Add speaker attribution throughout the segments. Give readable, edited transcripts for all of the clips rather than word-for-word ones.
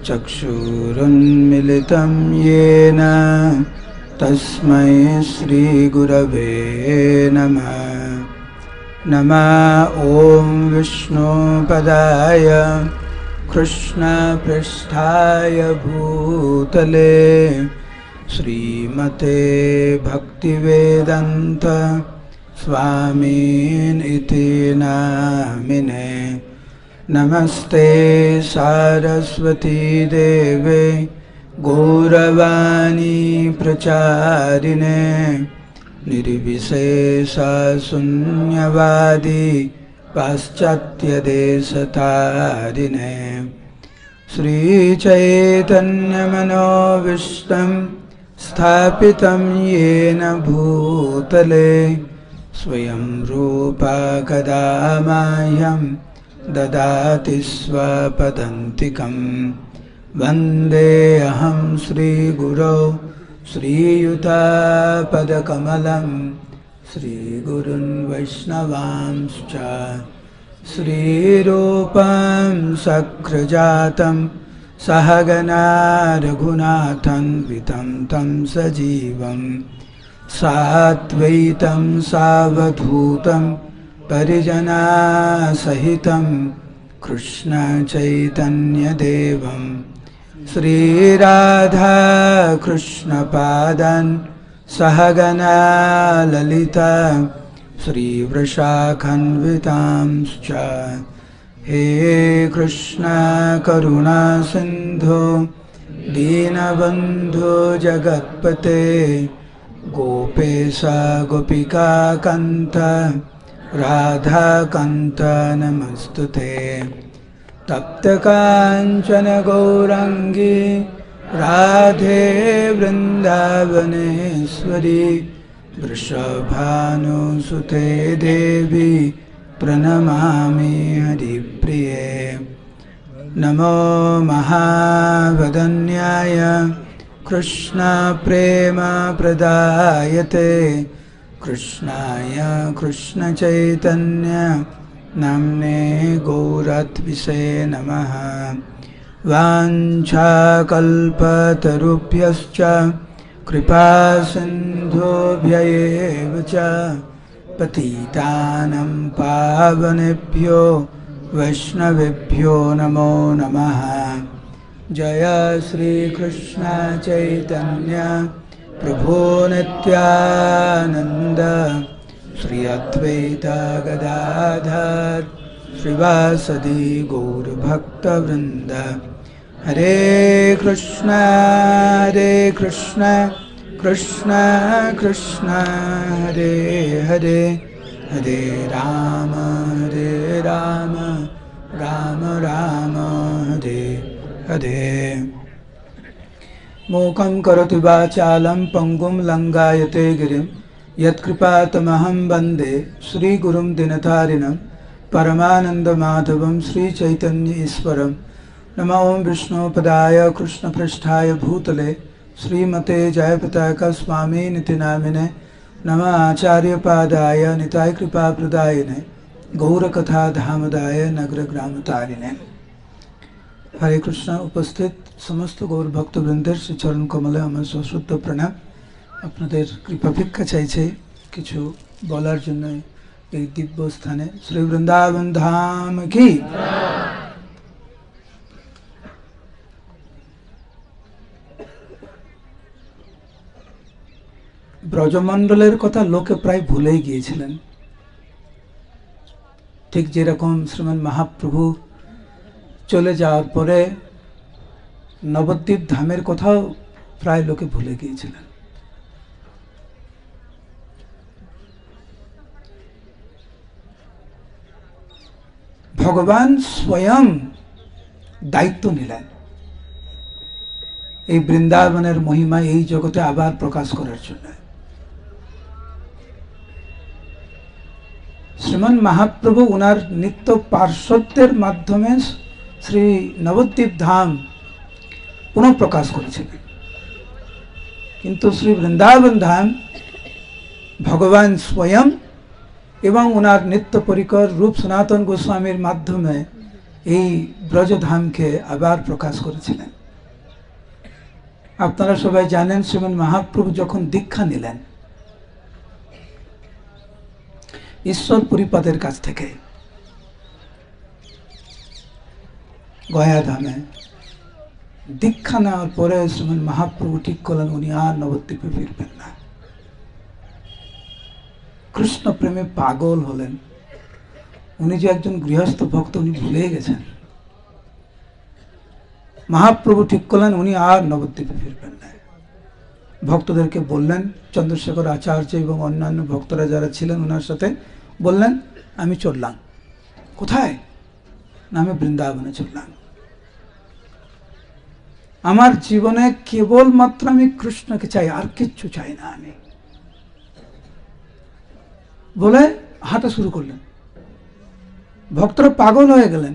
Speaker 1: चक्षुरुन्मिलितं येन तस्मै श्रीगुरवे नमः। नमः ॐ विष्णुपदाय कृष्णपृष्ठाय भूतले श्रीमते भक्तिवेदान्त स्वामिनिति नामिने। नमस्ते सारस्वती देवे गौरवाणी प्रचारिणे निर्विशेष शून्यवादी पाश्चात्यदेशतारिणे। श्रीचैतन्यमनोभीष्टं स्थापितं येन भूतले स्वयं रूपा कदा मह्यं ददाति स्वपदान्तिकं। वन्देऽहं श्रीगुरौ श्रीयुतापदकमलं श्रीगुरुन् वैष्णवांश्च श्रीरूपं सक्रजातं सहगना रघुनाथान्वितं तं सजीवं साद्वैतं सावधूतं परिजनसहितं कृष्ण चैतन्यदेवं श्रीराधा कृष्णपादान् सहगना ललिता श्रीवृषाखन्वितांश्च। हे कृष्ण करुणा सिन्धु दीनबन्धु जगत्पते गोपेश गोपिका कान्त राधा कान्त नमस्तुते। तप्त कांचन गौरांगी राधे वृंदावनेश्वरी वृषभानुसुते देवी प्रणमामि हरिप्रिये। नमो महावदन्याय कृष्ण प्रेम प्रदायते कृष्णाय कृष्ण चैतन्य नाम्ने गौरत्विषे नमः। वाञ्छाकल्पतरुभ्यश्च कृपा सिन्धुभ्यैव च पतितानां पावनेभ्यो वैष्णवेभ्यो नमो नमः। जय श्री कृष्ण चैतन्य प्रभु नित्यानंद श्री अद्वैत गदाधर श्रीवासदि गौर भक्त वृंद। हरे कृष्ण कृष्ण कृष्ण हरे हरे हरे राम राम राम हरे हरे। मूकं करोति वाचालं पङ्गुं लङ्घयते गिरिं यत्कृपातमहं वन्दे श्रीगुरुं दिनतारिणं परमानन्दमाधवं श्रीचैतन्य ईश्वरं। नमो ॐ विष्णुपदाय कृष्णपृष्ठाय भूतले श्रीमते जयपताका स्वामिनिति नामिने। नमः आचार्यपादाय निताय कृपाप्रदायिने गौरकथा धामदाय नगरग्रामतारिणे। हरे कृष्ण। उपस्थित समस्त गौर भक्तवृंदेर श्री चरण कमले आमार सश्रद्ध प्रणाम। आपनादेर कृपा भिक्षा चाइछे किछु बलार जन्य এই দিব্য স্থানে। শ্রী বৃন্দাবন ধাম কি। ব্রজমণ্ডলের কথা লোকে প্রায় ভুলেই গিয়েছিলেন, ঠিক যেরকম শ্রীমান মহাপ্রভু চলে যাওয়ার পরে নবদ্বীপ ধামের কথাও প্রায় লোকে ভুলে গিয়েছিলেন। ভগবান স্বয়ং দায়িত্ব নিলেন এই বৃন্দাবনের মহিমা এই জগতে আবার প্রকাশ করার জন্য। শ্রীমান মহাপ্রভু উনার নিত্য পার্শ্বদের মাধ্যমে শ্রী নবদ্বীপ ধাম পুনঃপ্রকাশ করেছিলেন, কিন্তু শ্রী বৃন্দাবন ধাম ভগবান স্বয়ং এবং ওনার নিত্য পরিকর রূপ সনাতন গোস্বামীর মাধ্যমে এই ব্রজধামকে আবার প্রকাশ করেছিলেন। আপনারা সবাই জানেন, শ্রীমন মহাপ্রভু যখন দীক্ষা নিলেন ঈশ্বর পরিপাদের কাছ থেকে গয়া ধামে, দীক্ষা নেওয়ার পরে শ্রীমন মহাপ্রভু ঠিক করলেন উনি আর নবদ্বীপে ফিরবেন না। কৃষ্ণ প্রেমে পাগল হলেন। উনি যে একজন গৃহস্থ ভক্ত উনি ভুলে গেছেন। মহাপ্রভু ঠিক করলেন উনি আর নবদ্বীপে ফিরবেন না। ভক্তদেরকে বললেন, চন্দ্রশেখর আচার্য এবং অন্যান্য ভক্তরা যারা ছিলেন ওনার সাথে বললেন, আমি চললাম। কোথায়? না, আমি বৃন্দাবনে চললাম। আমার জীবনে কেবলমাত্র আমি কৃষ্ণকে চাই, আর কিচ্ছু চাই না আমি, বলে হাঁটা শুরু করলেন। ভক্তরা পাগল হয়ে গেলেন।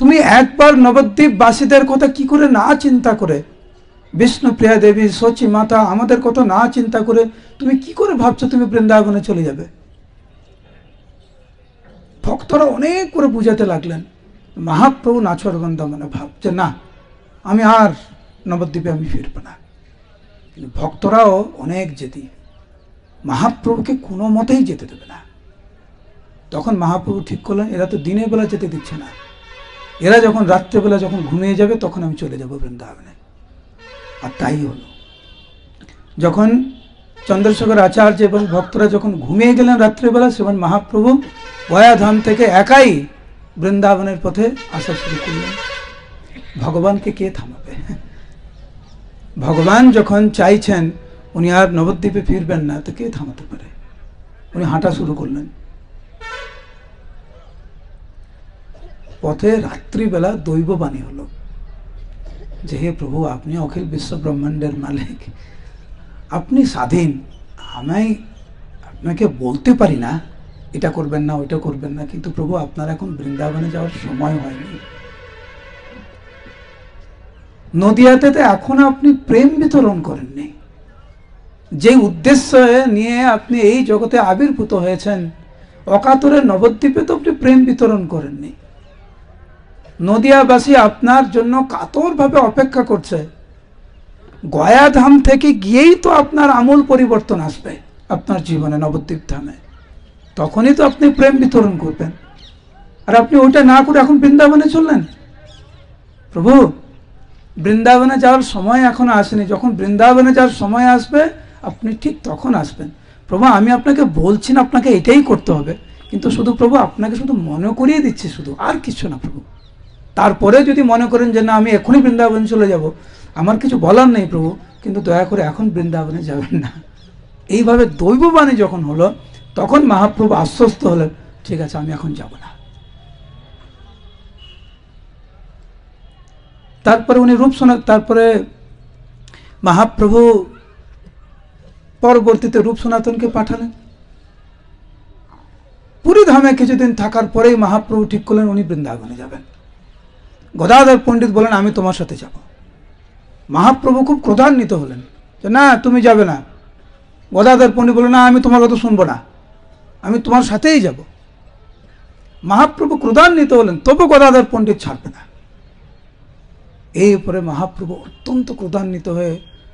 Speaker 1: তুমি একবার নবদ্বীপ বাসীদের কথা কি করে না চিন্তা করে, বিষ্ণুপ্রিয়া দেবী, সচি মাতা, আমাদের কথা না চিন্তা করে তুমি কি করে ভাবছো তুমি বৃন্দাবনে চলে যাবে? ভক্তরা অনেক করে বুঝাতে লাগলেন। মহাপ্রভু নাছরবন্ধা মানে ভাবছে না, আমি আর নবদ্বীপে আমি ফিরব না। কিন্তু ভক্তরাও অনেক জেদি, মহাপ্রভুকে কোনো মতেই যেতে দেবে না। তখন মহাপ্রভু ঠিক করলেন এরা তো দিনের বেলা যেতে দিচ্ছে না, এরা যখন রাত্রেবেলা যখন ঘুমিয়ে যাবে তখন আমি চলে যাব বৃন্দাবনে। আর তাই হলো। যখন চন্দ্রশেখর আচার্য এবং ভক্তরা যখন ঘুমিয়ে গেলেন রাত্রেবেলা, শ্রীমান মহাপ্রভু গয়াধাম থেকে একাই বৃন্দাবনের পথে আসা শুরু করলেন। ভগবানকে কে থামাবে? ভগবান যখন চাইছেন উনি আর নবদ্বীপে ফিরবেন না, তো কে থামাতে পারে? উনি হাঁটা শুরু করলেন। পথে রাত্রিবেলা দৈববাণী হলো যে হে প্রভু, আপনি অখিল বিশ্ব ব্রহ্মাণ্ডের মালিক, আপনি স্বাধীন, আমি আপনাকে বলতে পারি না এটা করবেন না ওইটা করবেন না, কিন্তু প্রভু আপনার এখন বৃন্দাবনে যাওয়ার সময় হয়নি। নদিয়াতে তো এখনো আপনি প্রেম বিতরণ করেননি। যে উদ্দেশ্য নিয়ে আপনি এই জগতে আবির্ভূত হয়েছেন, অকাতরে নবদ্বীপে তো আপনি প্রেম বিতরণ করেননি। নদিয়াবাসী আপনার জন্য কাতরভাবে অপেক্ষা করছে। গয়াধাম থেকে গিয়েই তো আপনার আমূল পরিবর্তন আসবে আপনার জীবনে, নবদ্বীপ ধামে, তখনই তো আপনি প্রেম বিতরণ করবেন। আর আপনি ওটা না করে এখন বৃন্দাবনে চললেন। প্রভু, বৃন্দাবনে যাওয়ার সময় এখনো আসেনি, যখন বৃন্দাবনে যাওয়ার সময় আসবে আপনি ঠিক তখন আসবেন। প্রভু, আমি আপনাকে বলছি না আপনাকে এটাই করতে হবে, কিন্তু শুধু প্রভু আপনাকে শুধু মনে করিয়ে দিচ্ছি, শুধু, আর কিছু না প্রভু। তারপরে যদি মনে করেন যে না আমি এখনই বৃন্দাবনে চলে যাব, আমার কিছু বলার নেই প্রভু, কিন্তু দয়া করে এখন বৃন্দাবনে যাবেন না। এইভাবে দৈববাণী যখন হলো তখন মহাপ্রভু আশ্বস্ত হলেন, ঠিক আছে আমি এখন যাব না। তারপরে উনি তারপরে মহাপ্রভু পরবর্তীতে রূপ সনাতনকে পাঠালেন। পুরী ধামে কিছুদিন থাকার পরেই মহাপ্রভু ঠিক করলেন উনি বৃন্দাবনে যাবেন। গদাধর পণ্ডিত বলেন আমি তোমার সাথে যাব। মহাপ্রভু খুব ক্রোধান্বিত হলেন যে না তুমি যাবে না। গদাধর পণ্ডিত বলেন না আমি তোমার কথা শুনবো না, আমি তোমার সাথেই যাব। মহাপ্রভু ক্রোধান্বিত হলেন, তবু গদাধর পণ্ডিত ছাড়বে না। এই উপরে মহাপ্রভু অত্যন্ত ক্রোধান্বিত হয়ে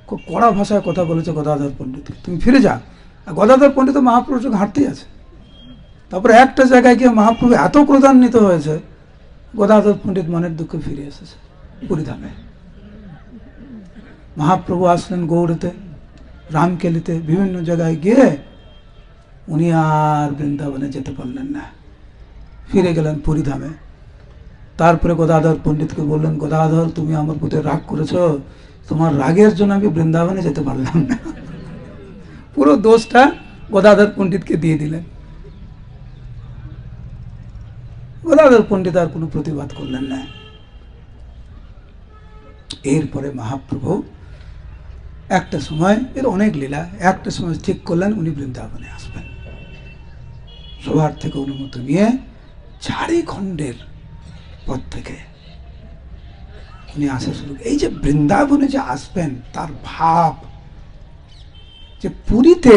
Speaker 1: খুব কড়া ভাষায় কথা বলেছে গদাধর পণ্ডিত, তুমি ফিরে যা। আর গদাধর পণ্ডিত মহাপ্রভুর সঙ্গে হাঁটতেই আছে। তারপরে একটা জায়গায় গিয়ে মহাপ্রভু এত ক্রোধান্বিত হয়েছে, গদাধর পণ্ডিত মনের দুঃখে ফিরে এসেছে পুরীধামে। মহাপ্রভু আসলেন গৌড়েতে, রামকেলিতে, বিভিন্ন জায়গায় গিয়ে উনি আর বৃন্দাবনে যেতে পারলেন না, ফিরে গেলেন পুরীধামে। তারপরে গদাধর পণ্ডিতকে বললেন, গদাধর তুমি আমার প্রতি রাগ করেছো, তোমার রাগের জন্য আমি বৃন্দাবনে যেতে পারলাম না। পুরো দোষটা গদাধর পণ্ডিতকে দিয়ে দিলেন। গদাধর পণ্ডিত আর কোনো প্রতিবাদ করলেন না। এরপরে মহাপ্রভু একটা সময়, এর অনেক লীলা, একটা সময় ঠিক করলেন উনি বৃন্দাবনে আসবেন। সবার থেকে অনুমতি নিয়ে ঝাড়খণ্ডের পথ থেকে উনি আসা শুরু। এই যে বৃন্দাবনে যে আসবেন তার ভাব, যে পুরীতে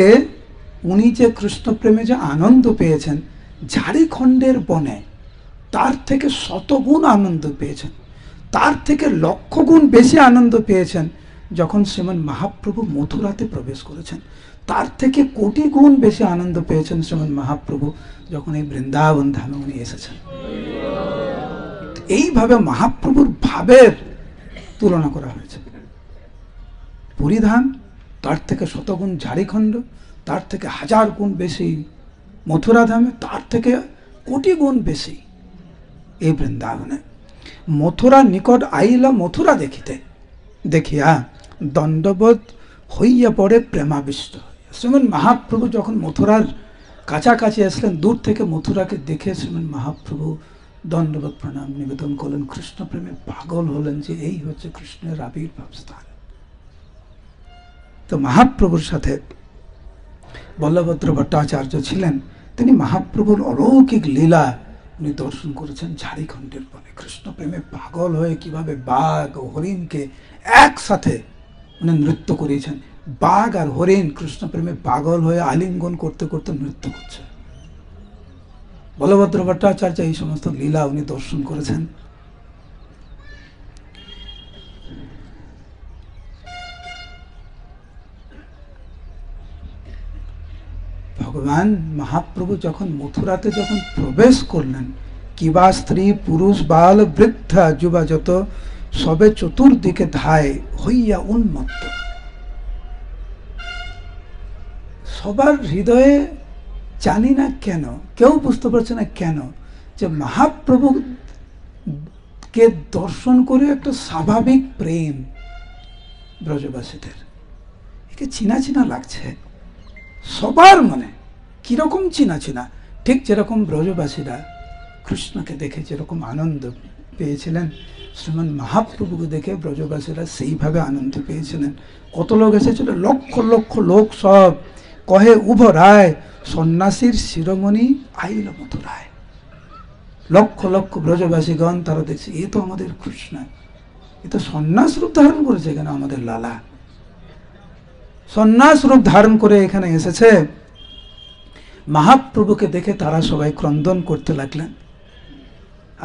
Speaker 1: উনি যে কৃষ্ণপ্রেমে যে আনন্দ পেয়েছেন, ঝাড়খণ্ডের বনে তার থেকে শতগুণ আনন্দ পেয়েছেন, তার থেকে লক্ষ গুণ বেশি আনন্দ পেয়েছেন যখন শ্রীমান মহাপ্রভু মথুরাতে প্রবেশ করেছেন। তার থেকে কোটি গুণ বেশি আনন্দ পেয়েছেন শ্রীমান মহাপ্রভু যখন এই বৃন্দাবন ধামে উনি এসেছেন। এইভাবে মহাপ্রভুর ভাবের তুলনা করা হয়েছে। পুরীধাম, তার থেকে শতগুণ ঝাড়খণ্ড, তার থেকে হাজার গুণ বেশি মথুরা ধামে, তার থেকে কোটি গুণ বেশি এই বৃন্দাবনে। মথুরা নিকট আইলা মথুরা দেখিতে, দেখিয়া দণ্ডবোধ হইয়া পড়ে প্রেমাবিষ্ট। শ্রীমান মহাপ্রভু যখন মথুরার কাছাকাছি আসলেন, দূর থেকে মথুরাকে দেখে শ্রীমান মহাপ্রভু দণ্ডবোধ প্রণাম নিবেদন করলেন, কৃষ্ণ প্রেমে পাগল হলেন যে এই হচ্ছে কৃষ্ণের আবির্ভাব স্থান। তো মহাপ্রভুর সাথে বল্লভদ্র ভট্টাচার্য ছিলেন, তিনি মহাপ্রভুর অলৌকিক লীলা উনি দর্শন করেছেন ঝাড়খণ্ডের বনে। কৃষ্ণ প্রেমে পাগল হয়ে কিভাবে বাঘ ও হরিণকে একসাথে উনি নৃত্য করিয়েছেন। বাঘ আর হরিণ কৃষ্ণ প্রেমে পাগল হয়ে আলিঙ্গন করতে করতে নৃত্য করছে। বলভদ্র ভট্টাচার্য এই সমস্ত লীলা উনি দর্শন করেছেন। ভগবান মহাপ্রভু যখন মথুরাতে যখন প্রবেশ করলেন, কিবা স্ত্রী পুরুষ বাল বৃদ্ধা যুবা যত সবে চতুর্দিকে ধায় হইয়া উন্মত্ত। সবার হৃদয়ে জানি না কেন, কেউ বুঝতে পারছে না কেন, যে মহাপ্রভুকে দর্শন করে একটা স্বাভাবিক প্রেম ব্রজবাসীদের, একে চিনা চিনা লাগছে সবার মনে। কিরকম চিনা চিনা? ঠিক যেরকম ব্রজবাসীরা কৃষ্ণকে দেখে যেরকম আনন্দ পেয়েছিলেন, শ্রীমান মহাপ্রভুকে দেখে ব্রজবাসীরা সেইভাবে আনন্দ পেয়েছিলেন। কত লোক এসেছিল, লক্ষ লক্ষ লোক, সব কহে উভ রায় সন্ন্যাসীর শিরোমণি আইল মথুরায়। লক্ষ লক্ষ ব্রজবাসীগণ তারা দেখছে, এ তো আমাদের কৃষ্ণ, এ তো সন্ন্যাস রূপ ধারণ করেছে, কেন আমাদের লালা সন্ন্যাস রূপ ধারণ করে এখানে এসেছে। মহাপ্রভুকে দেখে তারা সবাই ক্রন্দন করতে লাগলেন।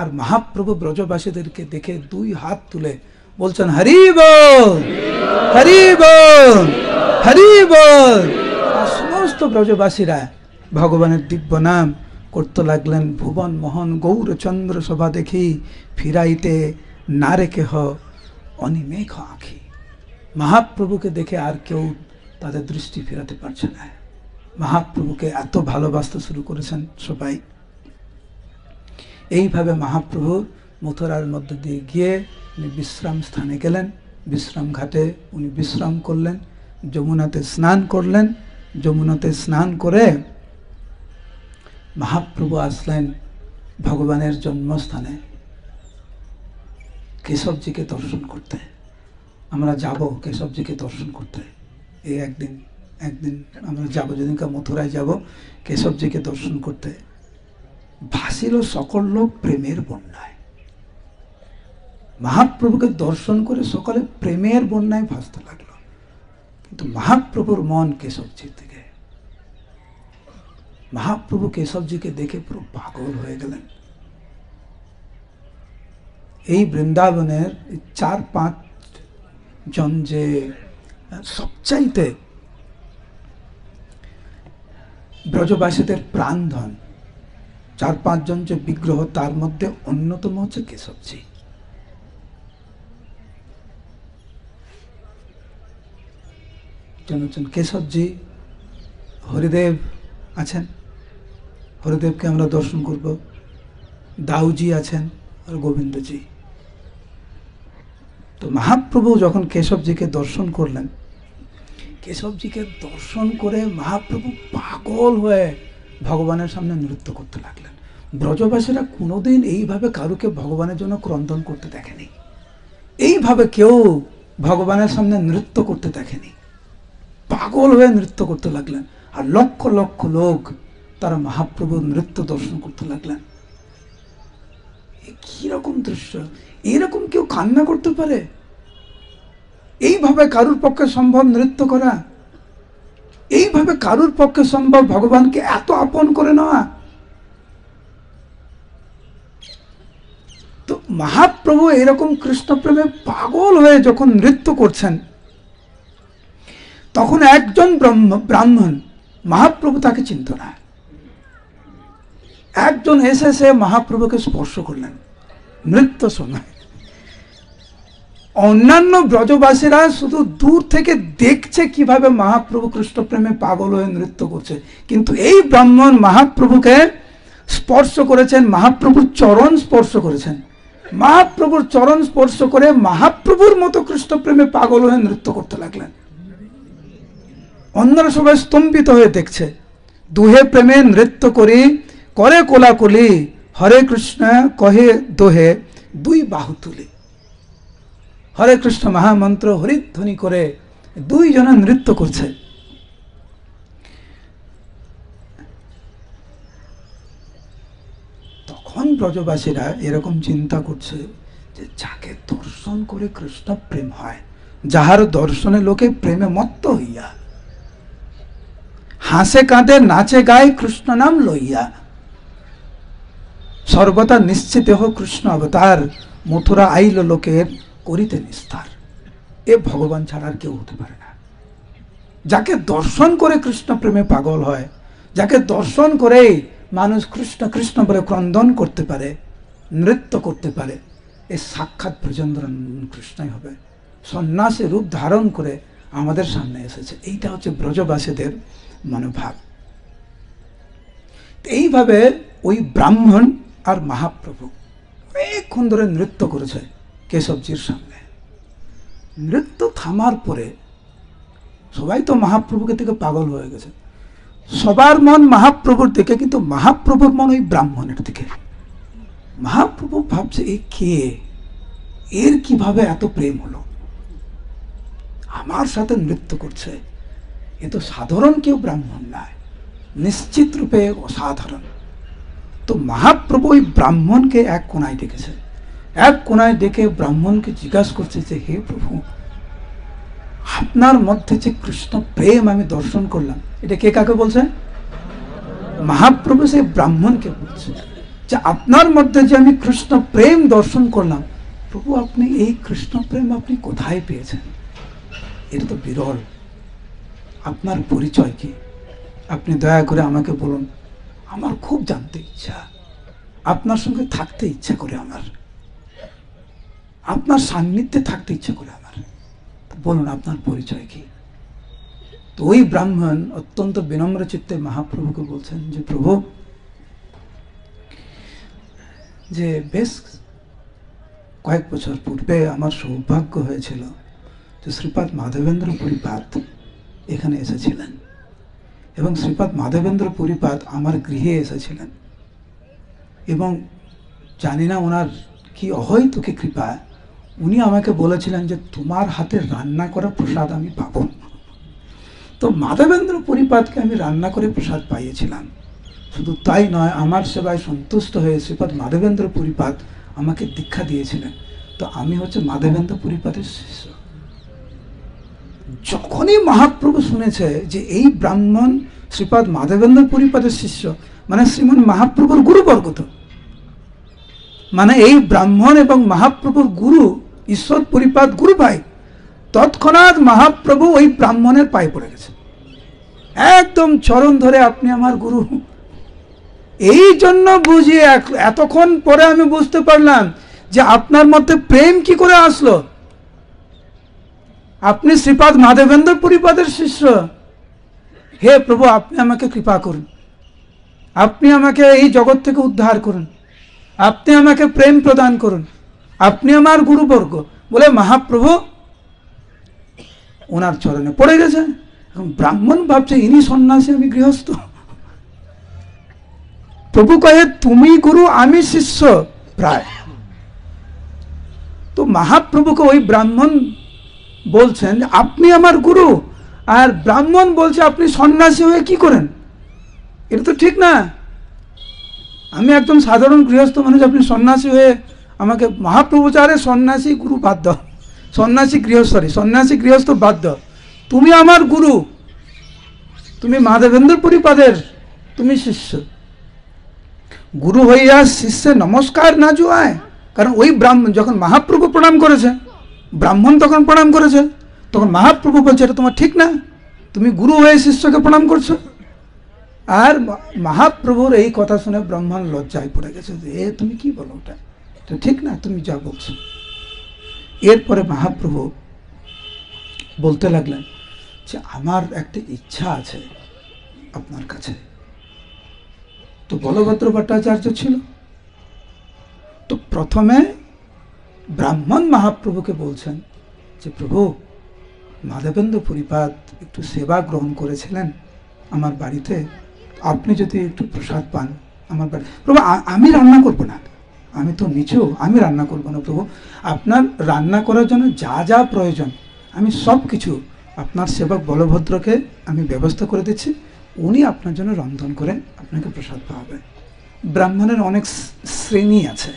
Speaker 1: আর মহাপ্রভু ব্রজবাসীদেরকে দেখে দুই হাত তুলে বলছেন, হরি বল, হরি বল, হরি বল। আর সমস্ত ব্রজবাসীরা ভগবানের দিব্য নাম করতে লাগলেন। ভুবন মোহন গৌরচন্দ্র শোভা দেখি ফিরাইতে না রেখে হ অনিমেঘ আঁখি। মহাপ্রভুকে দেখে আর কেউ তাদের দৃষ্টি ফেরাতে পারছে না। মহাপ্রভুকে এত ভালোবাসতে শুরু করেছেন সবাই। এইভাবে মহাপ্রভু মথুরার মধ্য দিয়ে গিয়ে উনি বিশ্রাম স্থানে গেলেন। বিশ্রাম ঘাটে উনি বিশ্রাম করলেন, যমুনাতে স্নান করলেন। যমুনাতে স্নান করে মহাপ্রভু আসলেন ভগবানের জন্মস্থানে কেশবজিকে দর্শন করতে। আমরা যাব কেশবজিকে দর্শন করতে, এই একদিন আমরা যাব, যেদিনকার মথুরায় যাব কেশবজিকে দর্শন করতে। ভাসিল সকল লোক প্রেমের বন্যায়। মহাপ্রভুকে দর্শন করে সকলে প্রেমের বন্যায় ভাসতে লাগলো। কিন্তু মহাপ্রভুর মন কেশবজির দিকে। মহাপ্রভু কেশবজিকে দেখে পুরো পাগল হয়ে গেলেন। এই বৃন্দাবনের 4-5 জন যে সবচাইতে ব্রজবাসীদের প্রাণধন, 4-5 জন যে বিগ্রহ, তার মধ্যে অন্যতম হচ্ছে কেশবজি। কেশবজি, হরিদেব আছেন, হরিদেবকে আমরা দর্শন করব। দাউজি আছেন আর গোবিন্দজি। তো মহাপ্রভু যখন কেশবজিকে দর্শন করলেন, কেশবজিকে দর্শন করে মহাপ্রভু পাগল হয়ে ভগবানের সামনে নৃত্য করতে লাগলেন। ব্রজবাসীরা কোনোদিন এইভাবে কারুকে ভগবানের জন্য ক্রন্দন করতে দেখেনি, এইভাবে কেউ ভগবানের সামনে নৃত্য করতে দেখেনি। পাগল হয়ে নৃত্য করতে লাগলেন। আর লক্ষ লক্ষ লোক তারা মহাপ্রভুর নৃত্য দর্শন করতে লাগলেন। কিরকম দৃশ্য! এরকম কেউ কান্না করতে পারে? এইভাবে কারুর পক্ষে সম্ভব নৃত্য করা? এইভাবে কারুর পক্ষে সম্ভব ভগবানকে এত আপন করে নেওয়া? মহাপ্রভু এরকম কৃষ্ণ প্রেমে পাগল হয়ে যখন নৃত্য করছেন, তখন একজন ব্রাহ্মণ, মহাপ্রভু তাকে চিনত না, একজন এসে সে মহাপ্রভুকে স্পর্শ করলেন নৃত্য সময়। অন্যান্য ব্রজবাসীরা শুধু দূর থেকে দেখছে কিভাবে মহাপ্রভু কৃষ্ণ প্রেমে পাগল হয়ে নৃত্য করছে, কিন্তু এই ব্রাহ্মণ মহাপ্রভুকে স্পর্শ করেছেন, মহাপ্রভুর চরণ স্পর্শ করেছেন, মহাপ্রভুর চরণ স্পর্শ করে মহাপ্রভুর মতো কৃষ্ণ প্রেমে পাগল হয়ে নৃত্য করতে লাগলেন। অন্যরা সবাই স্তম্ভিত হয়ে দেখছে। দুহে প্রেমে নৃত্য করি করে কোলাকুলি, হরে কৃষ্ণ কহে দোহে দুই বাহু তুলি। হরে কৃষ্ণ মহামন্ত্র হরিধ্বনি করে দুইজনে নৃত্য করছে। তখন ব্রজবাসীরা এরকম চিন্তা করছে যে যাকে দর্শন করে কৃষ্ণ প্রেম হয়, যাহার দর্শনে লোকে প্রেমে মত্ত হইয়া হাসে কাঁদে নাচে গায় কৃষ্ণ নাম লইয়া, সর্বদা নিশ্চিত হোক কৃষ্ণ অবতার, মথুরা আইল লোকের করিতে নিস্তার। এ ভগবান ছাড়া আর কেউ হতে পারে না। যাকে দর্শন করে কৃষ্ণ প্রেমে পাগল হয়, যাকে দর্শন করে মানুষ কৃষ্ণ কৃষ্ণ বলে ক্রন্দন করতে পারে, নৃত্য করতে পারে, এ সাক্ষাৎ ব্রজেন্দ্র কৃষ্ণই হবে। সন্ন্যাসী রূপ ধারণ করে আমাদের সামনে এসেছে। এইটা হচ্ছে ব্রজবাসীদের মনোভাব। এইভাবে ওই ব্রাহ্মণ আর মহাপ্রভু অনেকক্ষণ ধরে নৃত্য করেছে কেশবজির সামনে। নৃত্য থামার পরে সবাই তো মহাপ্রভুকে থেকে পাগল হয়ে গেছে, সবার মন মহাপ্রভুর দিকে, কিন্তু মহাপ্রভুর মন ওই ব্রাহ্মণের দিকে। মহাপ্রভু ভাবছে এ কে, এর কিভাবে এত প্রেম হলো, আমার সাথে নৃত্য করছে, এ তো সাধারণ কেউ ব্রাহ্মণ নয়, নিশ্চিত রূপে অসাধারণ। তো মহাপ্রভু ওই ব্রাহ্মণকে এক কোনায় ডেকেছে, এক কোনায় ডেকে ব্রাহ্মণকে জিজ্ঞাসা করছে যে হে প্রভু, আপনার মধ্যে যে কৃষ্ণ প্রেম আমি দর্শন করলাম, এটা কে কাকে বলছে? মহাপ্রভু সেই ব্রাহ্মণকে বলছে যে আপনার মধ্যে যে আমি কৃষ্ণ প্রেম দর্শন করলাম, প্রভু আপনি এই কৃষ্ণ প্রেম আপনি কোথায় পেয়েছেন? এটা তো বিরল। আপনার পরিচয় কি? আপনি দয়া করে আমাকে বলুন, আমার খুব জানতে ইচ্ছা, আপনার সঙ্গে থাকতে ইচ্ছা করে, আমার আপনার সান্নিধ্যে থাকতে ইচ্ছা করে আমার, বলুন আপনার পরিচয় কি? তো ওই ব্রাহ্মণ অত্যন্ত বিনম্র চিত্তে মহাপ্রভুকে বলছেন যে প্রভু, যে বেশ কয়েক বছর পূর্বে আমার সৌভাগ্য হয়েছিল যে শ্রীপাদ মাধবেন্দ্র পুরীপাদ এখানে এসেছিলেন, এবং শ্রীপাদ মাধবেন্দ্র পুরীপাদ আমার গৃহে এসেছিলেন, এবং জানি না ওনার কি অহৈতুকী কৃপা, উনি আমাকে বলেছিলেন যে তোমার হাতে রান্না করা প্রসাদ আমি পাবো। তো মাধবেন্দ্র পুরীপাদকে আমি রান্না করে প্রসাদ পাইয়েছিলাম। শুধু তাই নয়, আমার সেবায় সন্তুষ্ট হয়ে শ্রীপাদ মাধবেন্দ্র পুরীপাদ আমাকে দীক্ষা দিয়েছিলেন। তো আমি হচ্ছে মাধবেন্দ্র পুরীপাদের শিষ্য। যখনই মহাপ্রভু শুনেছে যে এই ব্রাহ্মণ শ্রীপাদ মাধবেন্দ্র পুরীপাদের শিষ্য, মানে শ্রীমান মহাপ্রভুর গুরুবর্গ, তো মানে এই ব্রাহ্মণ এবং মহাপ্রভুর গুরু ঈশ্বর পুরীপাদ গুরু ভাই, তৎক্ষণাৎ মহাপ্রভু ওই ব্রাহ্মণের পায়ে পড়ে গেছে, একদম চরণ ধরে আপনি আমার গুরু। এই জন্য বুঝি এতক্ষণ পরে আমি বুঝতে পারলাম যে আপনার মধ্যে প্রেম কি করে আসলো। আপনি শ্রীপাদ মাধবেন্দ্র পুরীপাদের শিষ্য। হে প্রভু, আপনি আমাকে কৃপা করুন, আপনি আমাকে এই জগৎ থেকে উদ্ধার করুন, আপনি আমাকে প্রেম প্রদান করুন, আপনি আমার গুরুবর্গ বলে মহাপ্রভু ওনার চরণে পড়ে গেছে। এখন ব্রাহ্মণ ভাবছে ইনি সন্ন্যাসী, আমি গৃহস্থ। প্রভু কহে তুমি গুরু আমি শিষ্য প্রায়। তো মহাপ্রভুকে ওই ব্রাহ্মণ বলছেন আপনি আমার গুরু, আর ব্রাহ্মণ বলছে আপনি সন্ন্যাসী হয়ে কি করেন? এটা তো ঠিক না। আমি একদম সাধারণ গৃহস্থ মানুষ, আপনি সন্ন্যাসী হয়ে আমাকে, মহাপ্রভু চারে সন্ন্যাসী গুরু বাধ্য, সন্ন্যাসী গৃহস্থ বাধ্য। তুমি আমার গুরু, তুমি মাধবেন্দ্র পুরীপাদের তুমি শিষ্য। গুরু হইয়া শিষ্যে নমস্কার না জুয়ায়, কারণ ওই ব্রাহ্মণ যখন মহাপ্রভু প্রণাম করেছে, ব্রাহ্মণ তখন প্রণাম করেছে, তখন মহাপ্রভু বলছে এটা তোমার ঠিক না, তুমি গুরু হয়ে শিষ্যকে প্রণাম করছো। আর মহাপ্রভুর এই কথা শুনে ব্রাহ্মণ লজ্জায় পড়ে গেছে যে এ তুমি কি বলো, ওটা তো ঠিক না তুমি যা বলছো। এরপরে মহাপ্রভু বলতে লাগলেন যে আমার একটা ইচ্ছা আছে আপনার কাছে। তো বলভদ্র ভট্টাচার্য ছিল, তো প্রথমে ব্রাহ্মণ মহাপ্রভুকে বলছেন যে প্রভু, মাধবেন্দ্র পুরীপাদ একটু সেবা গ্রহণ করেছিলেন আমার বাড়িতে, আপনি যদি একটু প্রসাদ পান আমার বাড়ি। প্রভু আমি রান্না করবো না, আমি তো নিচু, আমি রান্না করবো না প্রভু, আপনার রান্না করার জন্য যা যা প্রয়োজন আমি সব কিছু আপনার সেবক বলভদ্রকে আমি ব্যবস্থা করে দিচ্ছি, উনি আপনার জন্য রন্ধন করে আপনাকে প্রসাদ পাওয়াবে। ব্রাহ্মণের অনেক শ্রেণী আছে,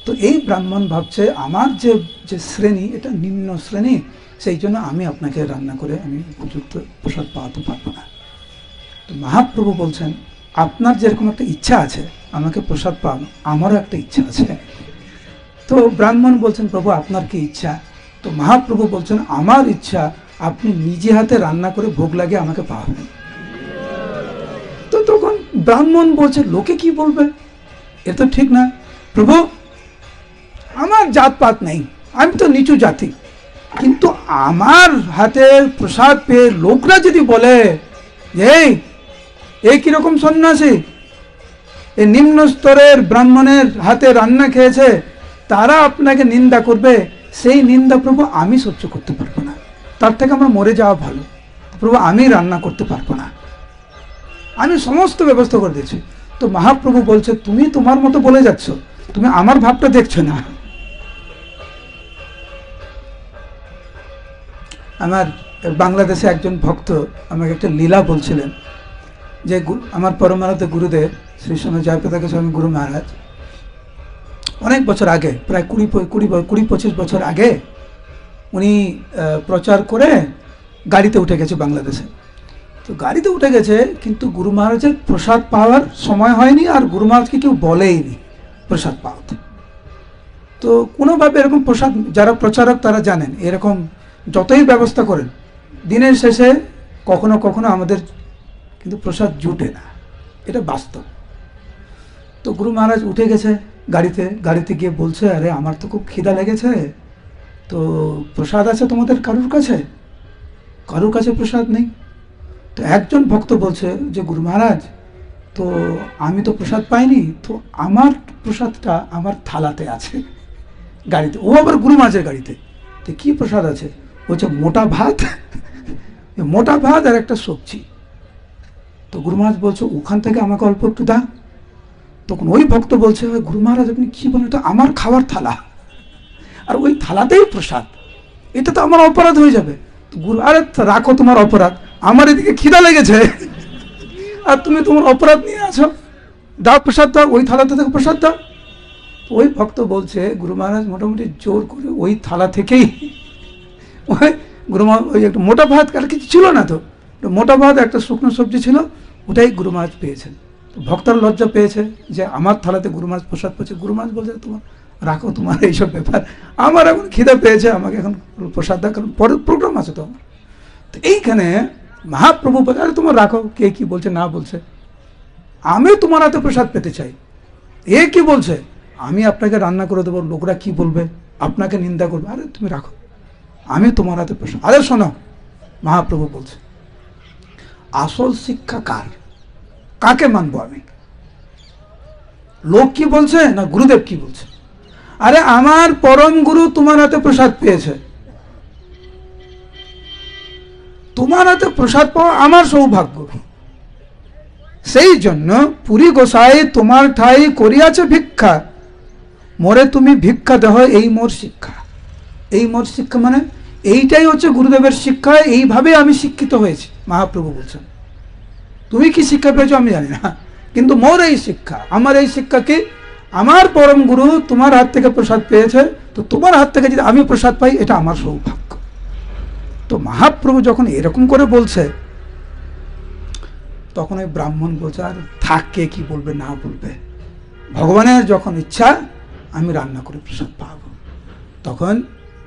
Speaker 1: তো এই ব্রাহ্মণ ভাবছে আমার যে যে শ্রেণী এটা নিম্ন শ্রেণী, সেই জন্য আমি আপনাকে রান্না করে আমি উপযুক্ত প্রসাদ পাওয়াতে পারবো না। তো মহাপ্রভু বলছেন আপনার যেরকম একটা ইচ্ছা আছে আমাকে প্রসাদ পাওয়ানো, আমারও একটা ইচ্ছা আছে। তো ব্রাহ্মণ বলছেন প্রভু আপনার কি ইচ্ছা? তো মহাপ্রভু বলছেন আমার ইচ্ছা আপনি নিজে হাতে রান্না করে ভোগ লাগিয়ে আমাকে পাওয়াবেন। তো তখন ব্রাহ্মণ বলছে লোকে কি বলবে, এ তো ঠিক না প্রভু, আমার জাতপাত নেই, আমি তো নিচু জাতি, কিন্তু আমার হাতের প্রসাদ পেয়ে লোকরা যদি বলে যে এই কিরকম সন্ন্যাসী, এই নিম্ন স্তরের ব্রাহ্মণের হাতে রান্না খেয়েছে, তারা আপনাকে নিন্দা করবে, সেই নিন্দা প্রভু আমি সহ্য করতে পারবো না, তার থেকে আমার মরে যাওয়া ভালো। প্রভু আমি রান্না করতে পারবো না, আমি সমস্ত ব্যবস্থা করে দিয়েছি। তো মহাপ্রভু বলছে তুমি তোমার মতো বলে যাচ্ছ, তুমি আমার ভাবটা দেখছো না। আমার বাংলাদেশে একজন ভক্ত আমাকে একটা লীলা বলছিলেন যে আমার পরমারাধ্য গুরুদেব শ্রী স্বামী জয়প্রতাপ স্বামী গুরু মহারাজ অনেক বছর আগে, প্রায় 20-25 বছর আগে উনি প্রচার করে গাড়িতে উঠে গেছে বাংলাদেশে। তো গাড়িতে উঠে গেছে, কিন্তু গুরু মহারাজের প্রসাদ পাওয়ার সময় হয়নি, আর গুরু মহারাজকে কেউ বলেইনি প্রসাদ পাওয়াতে। তো কোনোভাবে এরকম প্রসাদ, যারা প্রচারক তারা জানেন, এরকম যতই ব্যবস্থা করেন দিনের শেষে কখনো কখনো আমাদের কিন্তু প্রসাদ জুটে না, এটা বাস্তব। তো গুরু মহারাজ উঠে গেছে গাড়িতে গিয়ে বলছে আরে আমার তো খুব খিদা লেগেছে, তো প্রসাদ আছে তোমাদের কারুর কাছে? কারুর কাছে প্রসাদ নেই। তো একজন ভক্ত বলছে যে গুরু মহারাজ, তো আমি তো প্রসাদ পাইনি, তো আমার প্রসাদটা আমার থালাতে আছে গাড়িতে। ও আবার গুরু মহারাজের গাড়িতে। তো কি প্রসাদ আছে? বলছে মোটা ভাত, মোটা ভাত আর একটা সবজি। তো গুরু মহারাজ বলছে ওখান থেকে আমাকে অল্প একটু দাও। তখন ওই ভক্ত বলছে গুরু মহারাজ আপনি কি বলেন, তো আমার খাওয়ার থালা আর ওই থালাতেই প্রসাদ, এটা তো আমার অপরাধ হয়ে যাবে। গুরু আরে রাখো তোমার অপরাধ, আমার এদিকে খিদা লেগেছে আর তুমি তোমার অপরাধ নিয়ে আছো, দাও প্রসাদ দাও, ওই থালাতে থেকে প্রসাদ দাও। ওই ভক্ত বলছে গুরু মহারাজ মোটামুটি জোর করে ওই থালা থেকেই ওই গুরু মহারাজ ওই একটা মোটা ভাত, কার কিছু ছিল না, তো মোটা ভাত একটা শুকনো সবজি ছিল, ওটাই গুরু মহারাজ পেয়েছেন। ভক্তরা লজ্জা পেয়েছে যে আমার থালাতে গুরু মহারাজ প্রসাদ পেয়েছে। গুরু মহারাজ বলছে তোমার রাখো তোমার এইসব ব্যাপার, আমার এখন খিদে পেয়েছে, আমাকে এখন প্রসাদ দাও, কারণ পরের প্রোগ্রাম আছে তো আমার। তো এইখানে মহাপ্রভু বলে আরে তোমার রাখো, কে কি বলছে না বলছে, আমি তোমার হাতে প্রসাদ পেতে চাই। এ কি বলছে আমি আপনাকে রান্না করে দেবো, লোকরা কি বলবে, আপনাকে নিন্দা করবে, আরে তুমি রাখো, আমি তোমার হাতে প্রসাদ। আরে শোনো, মহাপ্রভু বলছে আসল শিক্ষা কার, কাকে মানবো আমি, লোক কি বলছে না গুরুদেব কি বলছে? আরে আমার পরম গুরু তোমার হাতে প্রসাদ পেয়েছে, তোমার হাতে প্রসাদ পাওয়া আমার সৌভাগ্য, সেই জন্য পুরী গোসাই তোমার ঠাই করিয়াছে ভিক্ষা, মোরে তুমি ভিক্ষা দেহ, এই মোর শিক্ষা। এই মোর শিক্ষা মানে এইটাই হচ্ছে গুরুদেবের শিক্ষা, এইভাবে আমি শিক্ষিত হয়েছি। মহাপ্রভু বলছেন তুমি কি শিক্ষা পেয়েছো আমি জানি না, কিন্তু মোর এই শিক্ষা, আমার এই শিক্ষা কি, আমার পরম গুরু তোমার হাত থেকে প্রসাদ পেয়েছে, তো তোমার হাত থেকে যদি আমি প্রসাদ পাই এটা আমার সৌভাগ্য। তো মহাপ্রভু যখন এরকম করে বলছে, তখন ওই ব্রাহ্মণ বলছে আর থাক কে কি বলবে না বলবে, ভগবানের যখন ইচ্ছা আমি রান্না করে প্রসাদ পাবো। তখন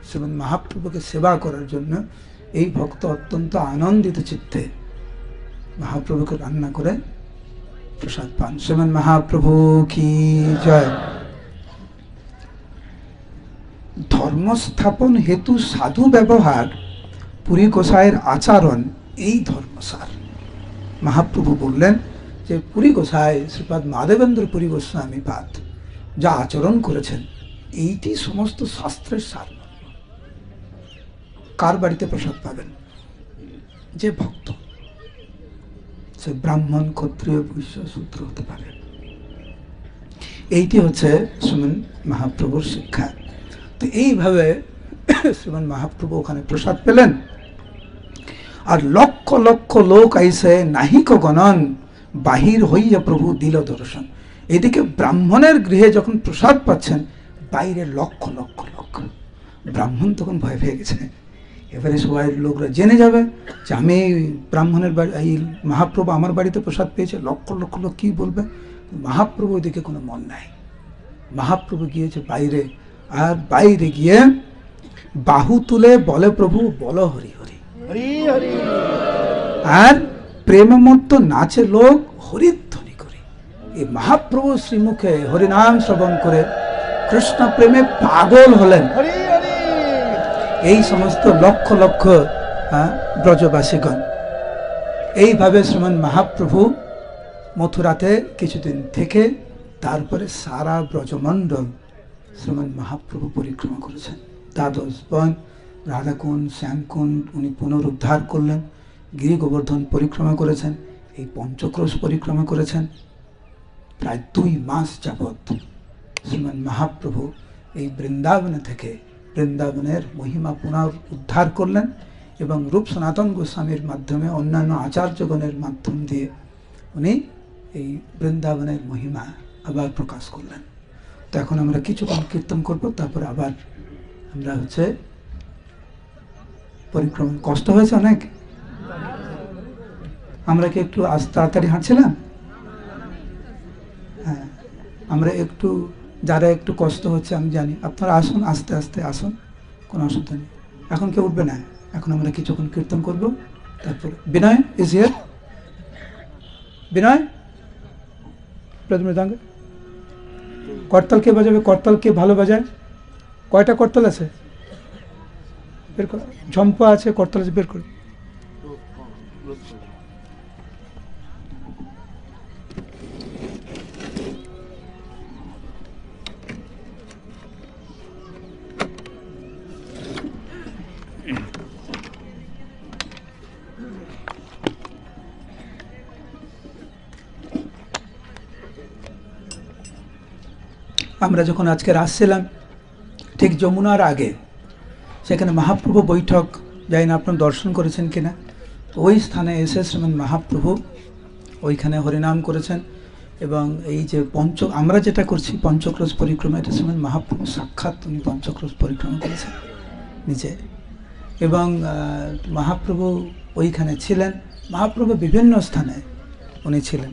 Speaker 1: শ্রীমৎ মহাপ্রভুকে সেবা করার জন্য এই ভক্ত অত্যন্ত আনন্দিত চিত্তে মহাপ্রভুকে রান্না করে প্রসাদ পান। শ্রীমৎ মহাপ্রভু কি জয়। ধর্মস্থাপন হেতু সাধু ব্যবহার, পুরী গোসাইয়ের আচরণ এই ধর্মসার। মহাপ্রভু বললেন যে পুরী গোসাই শ্রীপাদ মাধবেন্দ্র পুরী গোস্বামী পাদ যা আচরণ করেছেন এইটি সমস্ত শাস্ত্রের সার। কার বাড়িতে প্রসাদ পাবেন? যে ভক্ত, সে ব্রাহ্মণ, ক্ষত্রিয়, বৈশ্য, শূদ্র হতে পারে। এইটি হচ্ছে শ্রীমৎ মহাপ্রভুর শিক্ষা। তো এইভাবে শ্রীমৎ মহাপ্রভু ওখানে প্রসাদ পেলেন। আর লক্ষ লক্ষ লোক আইসে নাহিক গণন, বাহির হইয়া প্রভু দিল দর্শন। এদিকে ব্রাহ্মণের গৃহে যখন প্রসাদ পাচ্ছেন, বাইরে লক্ষ লক্ষ লোক। ব্রাহ্মণ তখন ভয় পেয়ে গেছে। এবারে সবাই লোকরা জেনে যাবে যে আমি ব্রাহ্মণের বাড়ি, এই মহাপ্রভু আমার বাড়িতে প্রসাদ পেয়েছে। লক্ষ লক্ষ লোক কী বলবে? মহাপ্রভু ওইদিকে কোনো মন নাই। মহাপ্রভু গিয়েছে বাইরে, আর বাইরে গিয়ে বাহু তুলে বলে প্রভু বলো হরি হরি, আর প্রেমমত্ত নাচে লোক হরিধ্বনি করে। এই মহাপ্রভু শ্রীমুখে হরিনাম শ্রবণ করে কৃষ্ণ প্রেমে পাগল হলেন এই সমস্ত লক্ষ লক্ষ ব্রজবাসীগণ। এইভাবে শ্রীমৎ মহাপ্রভু মথুরাতে কিছুদিন থেকে তারপরে সারা ব্রজমণ্ডল শ্রীমৎ মহাপ্রভু পরিক্রমা করেছেন। দ্বাদশ বন, রাধাকুণ্ড, শ্যামকুণ্ড উনি পুনরুদ্ধার করলেন। গিরি গোবর্ধন পরিক্রমা করেছেন, এই পঞ্চক্রোশ পরিক্রমা করেছেন। প্রায় 2 মাস যাবৎ শ্রীমৎ মহাপ্রভু এই বৃন্দাবনে থেকে বৃন্দাবনের মহিমা পুনরুদ্ধার করলেন এবং রূপ সনাতন গোস্বামীর মাধ্যমে, অন্যান্য আচার্যগণের মাধ্যম দিয়ে উনি এই বৃন্দাবনের মহিমা আবার প্রকাশ করলেন। তো এখন আমরা কিছুক্ষণ কীর্তন করব, তারপরে আবার আমরা পরিক্রমা। কষ্ট হয়েছে অনেক? আমরা কি একটু তাড়াতাড়ি হাঁটছিলাম? হ্যাঁ, আমরা একটু, যারা একটু কষ্ট হচ্ছে আমি জানি, আপনারা আসুন, আস্তে আস্তে আসুন, কোনো অসুবিধা নেই। এখন কেউ উঠবে না, এখন আমরা কিছুক্ষণ কীর্তন করব। তারপরে বিনয় ইজ হিয়ার। বিনয়, মৃদাঙ্গ। করতাল কে বাজাবে? করতাল কে ভালো বাজায়? কয়টা করতাল আছে? বের কর। ঝম্পা আছে, করতাল আছে, বের করে। আমরা যখন আজকে আসছিলাম ঠিক যমুনার আগে, সেখানে মহাপ্রভু বৈঠক, জানি না আপনার দর্শন করেছেন কিনা। ওই স্থানে এসে শ্রীমৎ মহাপ্রভু ওইখানে হরিনাম করেছেন। এবং এই যে আমরা যেটা করছি পঞ্চক্রোশ পরিক্রমা, এটা শ্রীমৎ মহাপ্রভু সাক্ষাৎ উনি পঞ্চক্রোশ পরিক্রমা করেছেন নিজে। এবং মহাপ্রভু ওইখানে ছিলেন। মহাপ্রভু বিভিন্ন স্থানে উনি ছিলেন।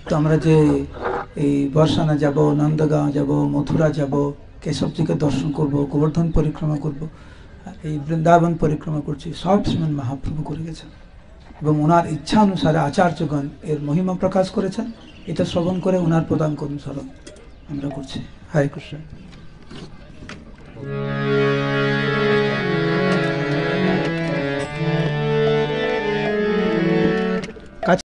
Speaker 1: তো আমরা যে এই বর্ষানা যাব, নন্দগাঁও যাব, মথুরা যাব, কেশবজিকে দর্শন করব, গোবর্ধন পরিক্রমা করব, এই বৃন্দাবন পরিক্রমা করছি, সব শ্রীমৎ মহাপ্রভু করে গেছেন। এবং ওনার ইচ্ছা অনুসারে আচার্যগণ এর মহিমা প্রকাশ করেছেন। এটা শ্রবণ করে ওনার পদাঙ্ক অনুসরণ আমরা করছি। হরে কৃষ্ণ।